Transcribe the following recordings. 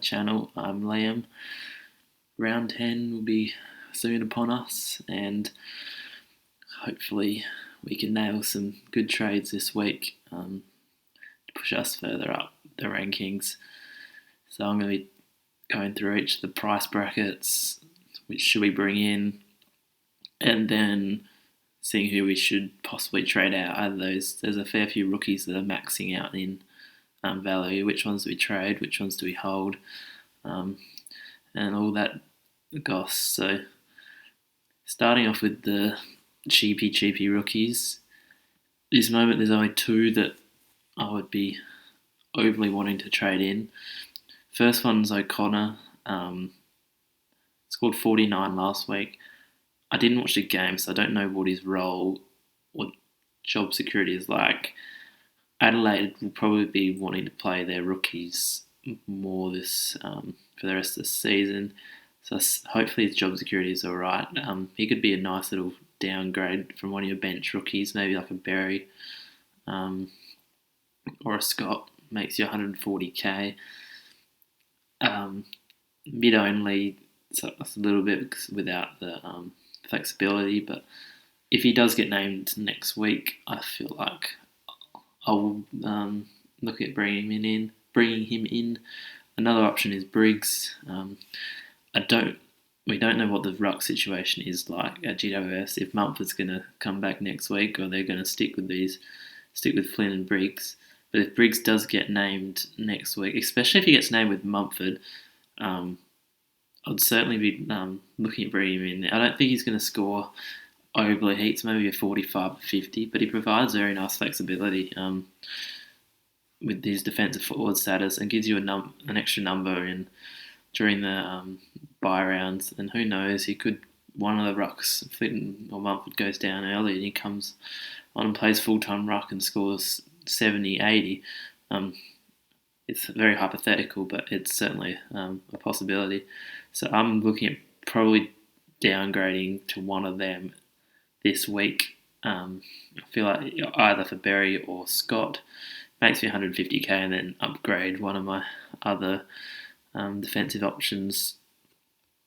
channel. I'm Liam. Round 10 will be soon upon us, and hopefully we can nail some good trades this week to push us further up the rankings. So I'm going to be going through each of the price brackets, which should we bring in, and then seeing who we should possibly trade out. Out of those, there's a fair few rookies that are maxing out in value. Which ones do we trade? Which ones do we hold? And all that goss. So starting off with the cheapy rookies. This moment, there's only two that I would be overly wanting to trade in. First one's O'Connor. Scored 49 last week. I didn't watch the game, so I don't know what his role or job security is like. Adelaide will probably be wanting to play their rookies more this for the rest of the season, so hopefully his job security is all right. He could be a nice little downgrade from one of your bench rookies, maybe like a Berry or a Scott, makes you 140k. Mid only, so that's a little bit without the flexibility, but if he does get named next week, I feel like I'll look at bringing him in. Another option is Briggs. We don't know what the ruck situation is like at GWS. If Mumford's going to come back next week, or they're going to stick with Flynn and Briggs. But if Briggs does get named next week, especially if he gets named with Mumford, I'd certainly be looking at bringing him in. I don't think he's going to score overly heats, maybe a 45 or 50, but he provides very nice flexibility with his defensive forward status, and gives you an extra number during the bye rounds. And who knows, one of the rucks, Flynn or Mumford, goes down early and he comes on and plays full-time ruck and scores 70, 80. It's very hypothetical, but it's certainly a possibility. So I'm looking at probably downgrading to one of them this week. I feel like either for Berry or Scott, makes me 150k, and then upgrade one of my other defensive options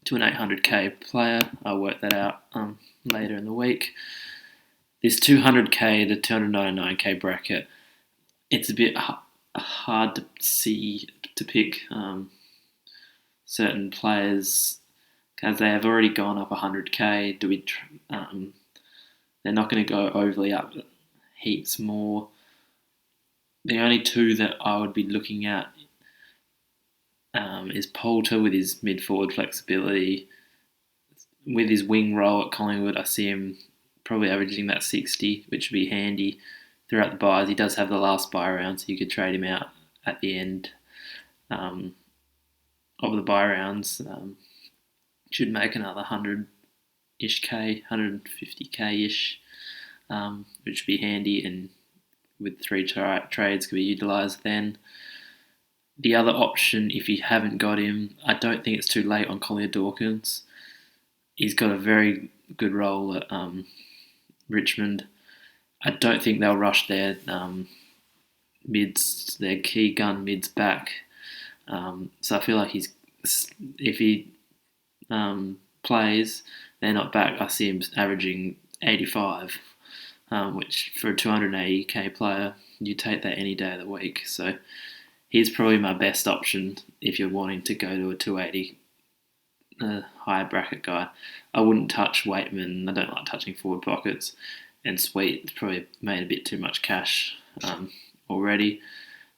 to an 800k player. I'll work that out later in the week. This 200k to 299k bracket, it's a bit hard to pick certain players, because they have already gone up 100k. They're not going to go overly up heaps more. The only two that I would be looking at is Poulter with his mid-forward flexibility. With his wing role at Collingwood, I see him probably averaging that 60, which would be handy throughout the buys. He does have the last buy round, so you could trade him out at the end of the buy rounds. Should make another 100-ish k, 150k-ish, which would be handy, and with 3 trades could be utilised then. The other option, if you haven't got him, I don't think it's too late on Collier Dawkins. He's got a very good role at Richmond. I don't think they'll rush their mids, their key gun mids back. So I feel like if he plays, they're not back. I see him averaging 85, which for a 280k player, you take that any day of the week. So he's probably my best option if you're wanting to go to a 280 higher bracket guy. I wouldn't touch Waitman. I don't like touching forward pockets. And Sweet's probably made a bit too much cash already.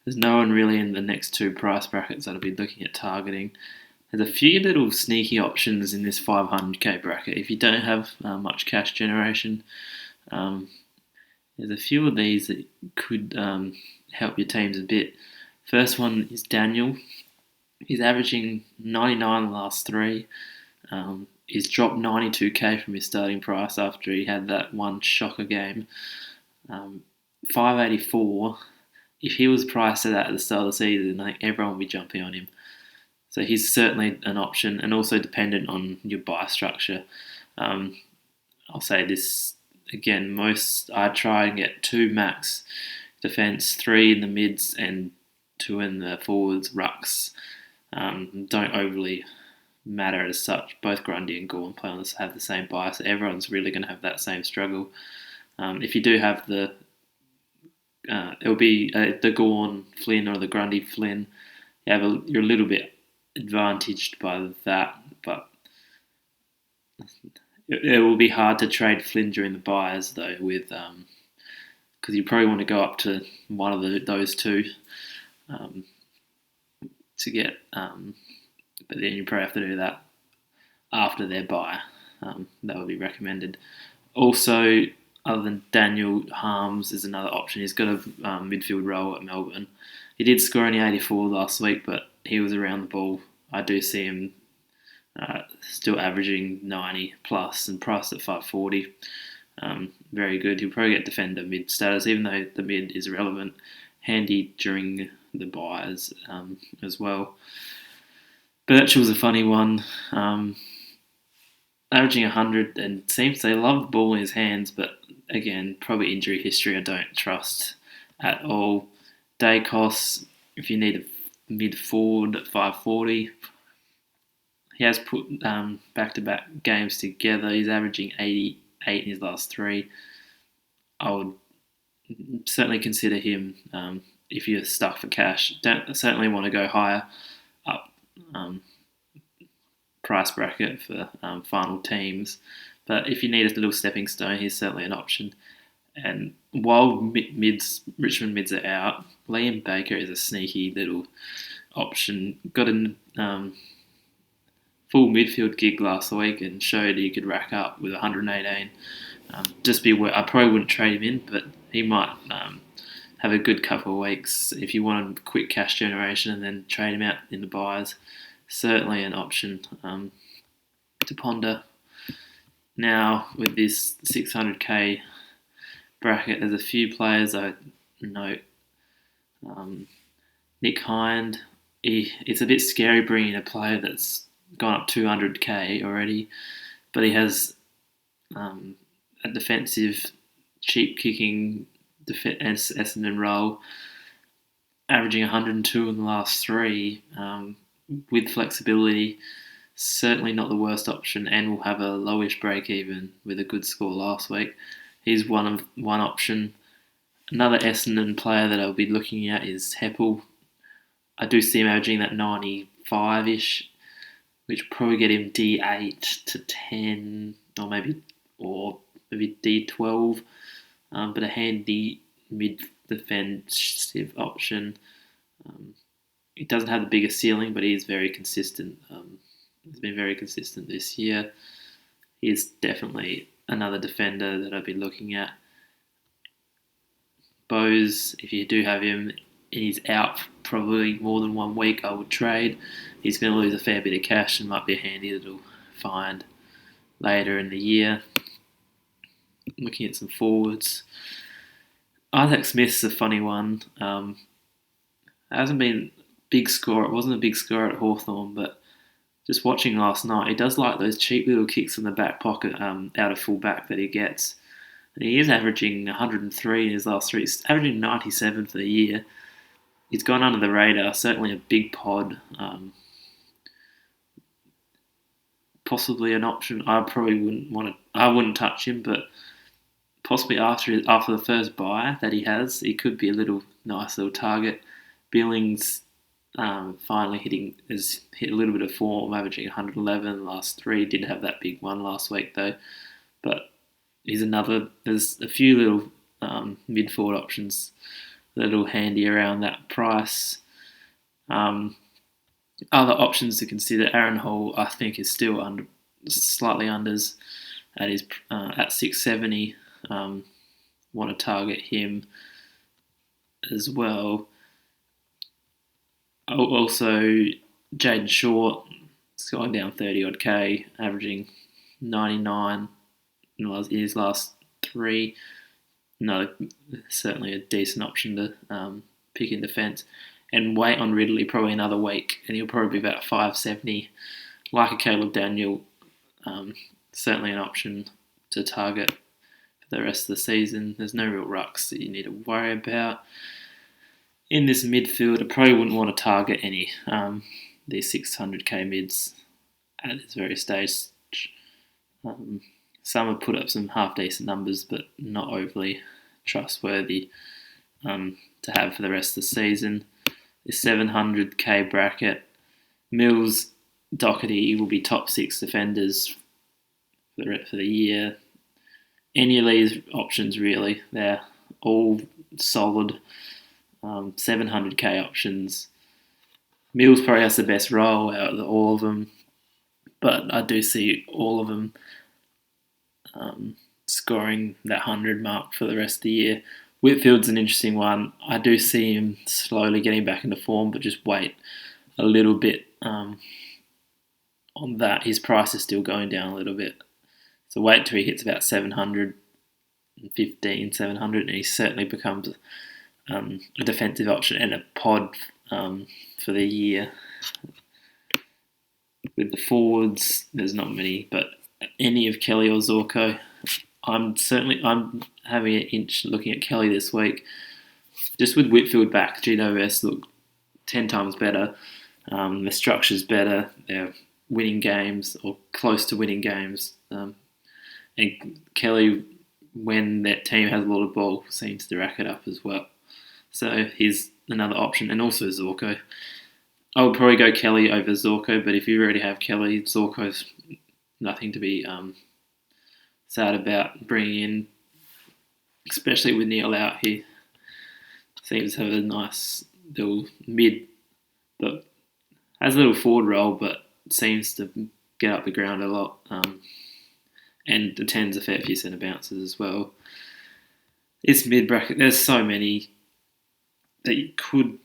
There's no one really in the next two price brackets that I'll be looking at targeting. There's a few little sneaky options in this 500k bracket. If you don't have much cash generation, there's a few of these that could help your teams a bit. First one is Daniel. He's averaging 99 the last 3. He's dropped 92k from his starting price after he had that one shocker game. 584. If he was priced at that at the start of the season, I think everyone would be jumping on him. So he's certainly an option, and also dependent on your buy structure. I'll say this again, I try and get 2 max defence, 3 in the mids and 2 in the forwards rucks. don't overly matter as such. Both Grundy and Gorn have the same bias. So everyone's really going to have that same struggle. If you do have it'll be the Gorn Flynn or the Grundy Flynn. You're a little bit advantaged by that, but it will be hard to trade Flynn during the buys though, with because you probably want to go up to one of those two to get, but then you probably have to do that after their buy. That would be recommended. Also, other than Daniel, Harms is another option. He's got a midfield role at Melbourne. He did score only 84 last week, but he was around the ball. I do see him still averaging 90 plus and priced at 540. Very good. He'll probably get defender mid status, even though the mid is relevant. Handy during the buys as well. Birchall's a funny one. Averaging 100 and seems they love the ball in his hands, but again, probably injury history I don't trust at all. Dacos, if you need a mid forward at 540, he has put back-to-back games together. He's averaging 88 in his last three. I would certainly consider him if you're stuck for cash. Don't certainly want to go higher up price bracket for final teams. But if you need a little stepping stone, he's certainly an option. And while Richmond mids are out, Liam Baker is a sneaky little option. Got a full midfield gig last week and showed he could rack up with 118. Just be aware, I probably wouldn't trade him in, but he might have a good couple of weeks if you want a quick cash generation and then trade him out in the buys. Certainly an option to ponder. Now, with this 600k bracket, there's a few players I note. Nick Hind, it's a bit scary bringing a player that's gone up 200k already, but he has a defensive, cheap kicking Essendon role, averaging 102 in the last three, with flexibility. Certainly not the worst option, and will have a lowish break even with a good score last week. He's one option. Another Essendon player that I'll be looking at is Heppel. I do see him averaging that 95-ish, which will probably get him D8 to 10, or maybe D12. But a handy mid-defensive option. He doesn't have the biggest ceiling, but he is very consistent. He's been very consistent this year. He is definitely another defender that I'd be looking at. Bose, if you do have him, he's out probably more than 1 week, I would trade. He's going to lose a fair bit of cash and might be a handy little find later in the year. Looking at some forwards. Isaac Smith's a funny one. Hasn't been big score. It wasn't a big score at Hawthorn, but just watching last night, he does like those cheap little kicks in the back pocket out of full back that he gets. And he is averaging 103 in his last three. He's averaging 97 for the year. He's gone under the radar. Certainly a big pod. Possibly an option. I probably wouldn't want to. I wouldn't touch him, but possibly after the first buy that he has, he could be a nice little target. Billings finally has hit a little bit of form, averaging 111 the last three. Did have that big one last week though, but he's another. There's a few little mid forward options that are a little handy around that price. Other options to consider: Aaron Hall, I think, is still slightly unders at 670. Want to target him as well. Also, Jaden Short, it's gone down 30 odd K, averaging 99 in his last three. No, certainly a decent option to pick in defence. And wait on Ridley probably another week, and he'll probably be about 570. Like a Caleb Daniel, certainly an option to target for the rest of the season. There's no real rucks that you need to worry about. In this midfield, I probably wouldn't want to target any. these 600k mids at this very stage. Some have put up some half decent numbers, but not overly trustworthy to have for the rest of the season. The 700k bracket, Mills, Doherty will be top 6 defenders for the year. Any of these options really, they're all solid 700k options. Mills probably has the best role out of all of them, but I do see all of them scoring that 100 mark for the rest of the year. Whitfield's an interesting one. I do see him slowly getting back into form, but just wait a little bit on that. His price is still going down a little bit. So wait till he hits about 715, 700, and he certainly becomes a defensive option and a pod for the year. With the forwards, there's not many, but any of Kelly or Zorko, I'm having an inch looking at Kelly this week. Just with Whitfield back, GWS look 10 times better. The structure's better. They're winning games or close to winning games. And Kelly, when that team has a lot of ball, seems to rack it up as well. So he's another option, and also Zorko. I would probably go Kelly over Zorko, but if you already have Kelly, Zorko's nothing to be sad about bringing in, especially with Neil out here. Seems to have a nice little mid, but has a little forward role, but seems to get up the ground a lot and attends a fair few centre bounces as well. This mid bracket, there's so many that you could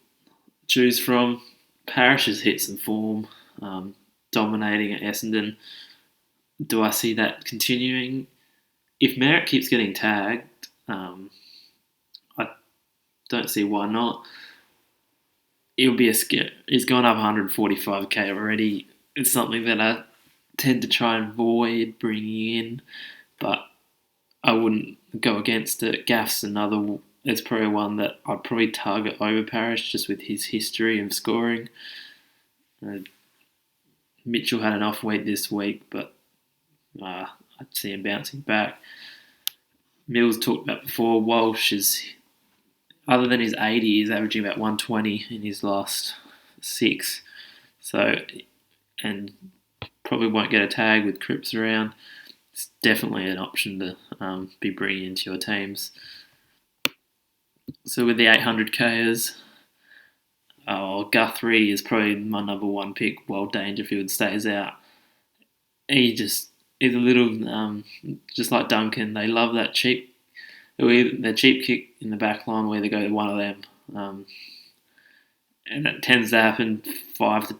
choose from. Parrish has hit some form, dominating at Essendon. Do I see that continuing? If Merritt keeps getting tagged, I don't see why not. It'll be a scare. He's gone up 145k already. It's something that I tend to try and avoid bringing in, but I wouldn't go against it. Gaff's another. It's probably one that I'd probably target over Parrish just with his history of scoring. Mitchell had an off week this week, but I'd see him bouncing back. Mills talked about before. Walsh is, other than his 80, he's averaging about 120 in his last 6. So, and probably won't get a tag with Cripps around. It's definitely an option to be bringing into your teams. So with the 800kers, Guthrie is probably my number one pick while Dangerfield stays out. He's a little, just like Duncan, they love that cheap kick in the back line where they go to one of them. And that tends to happen 8 to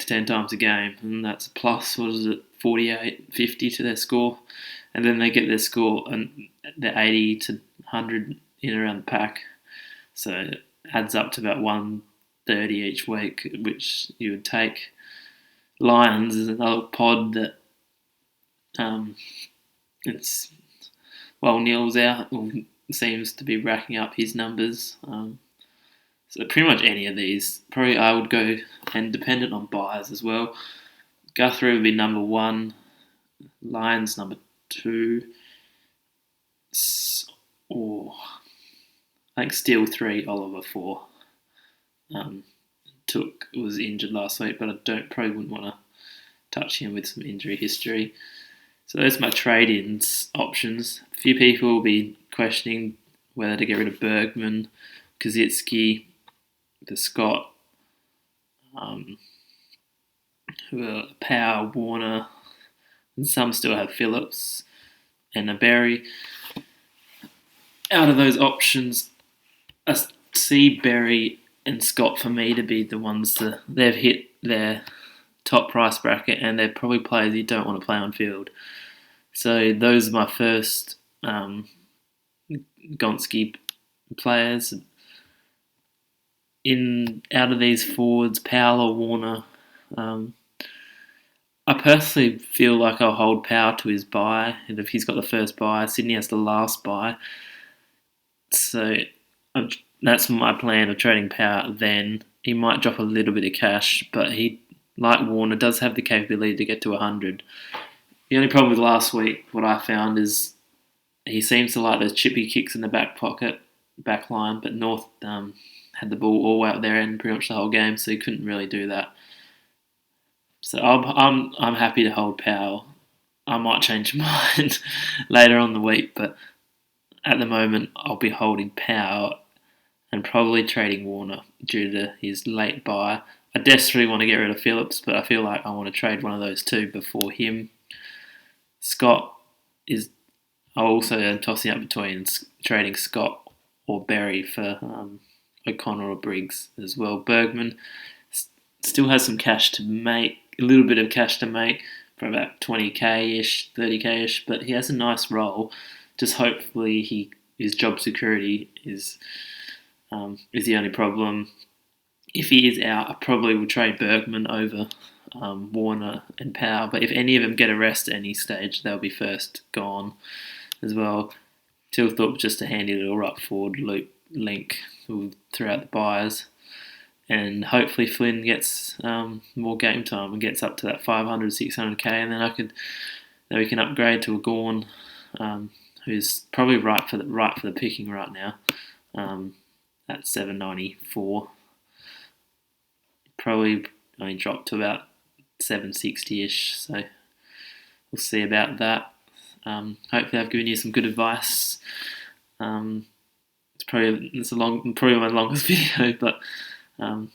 10 times a game. And that's plus, 48, 50 to their score. And then they get their score and they're 80 to 100 in around the pack. So it adds up to about 130 each week, which you would take. Lions is another pod that Neil's out, seems to be racking up his numbers. So pretty much any of these. Probably I would go, and dependent on buyers as well. Guthrie would be number 1. Lions number 2. Or I think Steele 3, Oliver 4. Was injured last week, but probably wouldn't want to touch him with some injury history. So those are my trade-ins options. A few people will be questioning whether to get rid of Bergman, Kaczynski, the Scott, Power, Warner, and some still have Phillips and a Berry. Out of those options, I see Berry and Scott for me to be the ones that they've hit their top price bracket, and they're probably players you don't want to play on field. So those are my first Gonski players. Out of these forwards, Powell or Warner, I personally feel like I'll hold Powell to his bye, and if he's got the first bye, Sydney has the last bye. So that's my plan of trading Powell. Then he might drop a little bit of cash, but he like Warner, does have the capability to get to 100. The only problem with last week, what I found, is he seems to like those chippy kicks in the back pocket, back line, but North had the ball all the way up there and pretty much the whole game, so he couldn't really do that. So I'm happy to hold Powell. I might change my mind later on the week, but at the moment I'll be holding Powell and probably trading Warner due to his late buy. I desperately want to get rid of Phillips, but I feel like I want to trade one of those two before him. Scott is. I also am tossing up between trading Scott or Berry for O'Connor or Briggs as well. Bergman still has some cash to make, a little bit of cash to make for about 20k-ish, 30k-ish, but he has a nice role. Just hopefully his job security is the only problem. If he is out, I probably will trade Bergman over Warner and Powell, but if any of them get a rest at any stage, they'll be first gone as well. Tilthorpe just a handy little ruck forward loop link throughout the buyers. And hopefully Flynn gets more game time and gets up to that 500, 600k, and then we can upgrade to a Gorn, who's probably right for the picking right now, at 794. Probably only dropped to about 760ish, so we'll see about that. Hopefully I've given you some good advice. It's probably my longest video, but I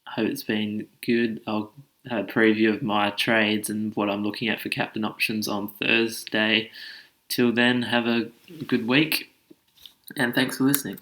hope it's been good. I'll have a preview of my trades and what I'm looking at for captain options on Thursday. Till then, have a good week, and thanks for listening.